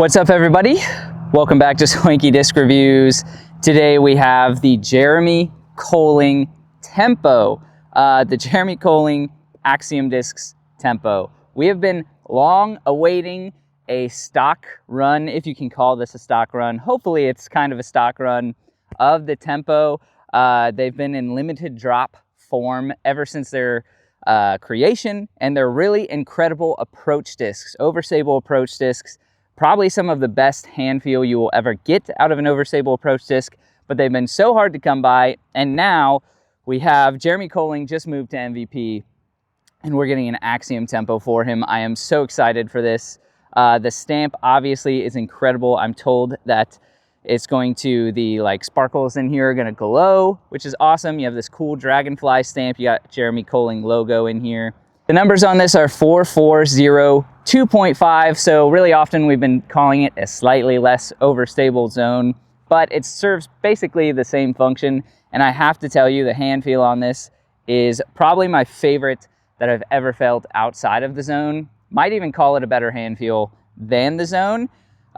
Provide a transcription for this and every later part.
What's up, everybody? Welcome back to Swanky Disc Reviews. Today we have the Jeremy Koling Tempo, the Jeremy Koling Axiom Discs Tempo. We have been long awaiting a stock run, if you can call this a stock run. Hopefully it's kind of a stock run of the Tempo. They've been in limited drop form ever since their creation, and they're really incredible approach discs, overstable approach discs. Probably some of the best hand feel you will ever get out of an overstable approach disc, but they've been so hard to come by. And now we have Jeremy Koling just moved to MVP, and we're getting an Axiom Tempo for him. I am so excited for this. The stamp obviously is incredible. I'm told that it's going to, the sparkles in here are gonna glow, which is awesome. You have this cool dragonfly stamp. You got Jeremy Koling logo in here. The numbers on this are 440-2.5, so really often we've been calling it a slightly less overstable zone, but it serves basically the same function. And I have to tell you, the hand feel on this is probably my favorite that I've ever felt outside of the zone. Might even call it a better hand feel than the zone.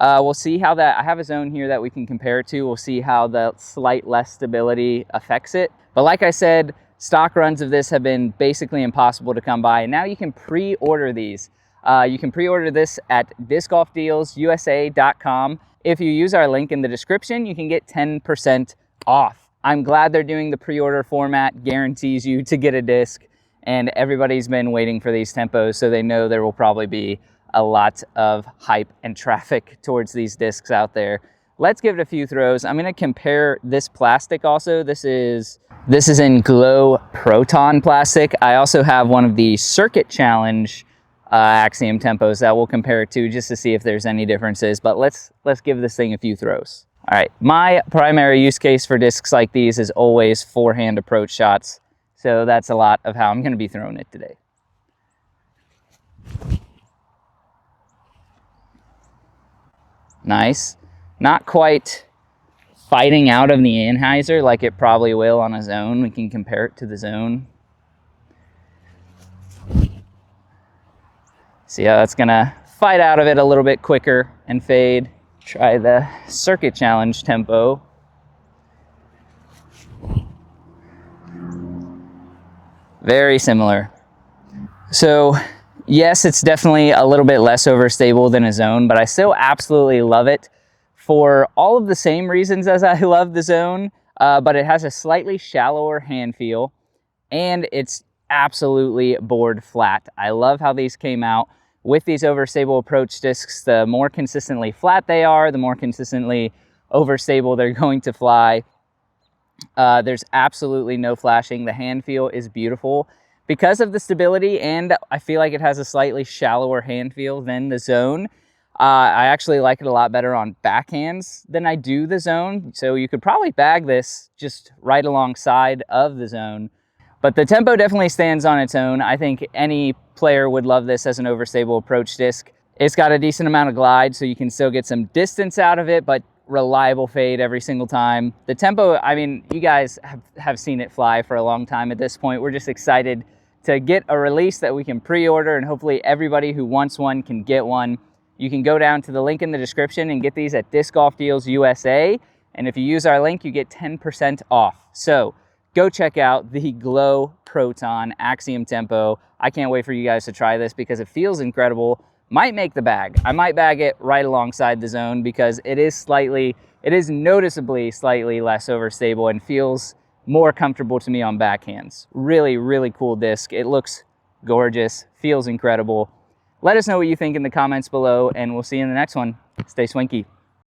We'll see how that, I have a zone here that we can compare it to. We'll see how the slight less stability affects it. But like I said, stock runs of this have been basically impossible to come by. And now you can pre-order these. You can pre-order this at discgolfdealsusa.com. If you use our link in the description, you can get 10% off. I'm glad they're doing the pre-order format, guarantees you to get a disc. And everybody's been waiting for these Tempos, so they know there will probably be a lot of hype and traffic towards these discs out there. Let's give it a few throws. I'm gonna compare this plastic also. This is in glow Proton plastic. I also have one of the Circuit Challenge Axiom Tempos that we'll compare it to just to see if there's any differences, but let's give this thing a few throws. All right, my primary use case for discs like these is always forehand approach shots. So that's a lot of how I'm gonna be throwing it today. Nice. Not quite fighting out of the anhyzer like it probably will on a zone. We can compare it to the zone. See how that's gonna fight out of it a little bit quicker and fade. Try the Circuit Challenge Tempo. Very similar. So yes, it's definitely a little bit less overstable than a zone, but I still absolutely love it for all of the same reasons as I love the zone, but it has a slightly shallower hand feel, and it's absolutely board flat. I love how these came out with these overstable approach discs. The more consistently flat they are, the more consistently overstable they're going to fly. There's absolutely no flashing. The hand feel is beautiful because of the stability, and I feel like it has a slightly shallower hand feel than the zone. I actually like it a lot better on backhands than I do the zone, so you could probably bag this just right alongside of the zone. But the Tempo definitely stands on its own. I think any player would love this as an overstable approach disc. It's got a decent amount of glide, so you can still get some distance out of it, but reliable fade every single time. The Tempo, I mean, you guys have seen it fly for a long time at this point. We're just excited to get a release that we can pre-order, and hopefully everybody who wants one can get one. You can go down to the link in the description and get these at Disc Golf Deals USA. And if you use our link, you get 10% off. So go check out the Glow Proton Axiom Tempo. I can't wait for you guys to try this because it feels incredible. Might make the bag. I might bag it right alongside the zone because it is noticeably slightly less overstable and feels more comfortable to me on backhands. Really, really cool disc. It looks gorgeous, feels incredible. Let us know what you think in the comments below, and we'll see you in the next one. Stay swanky.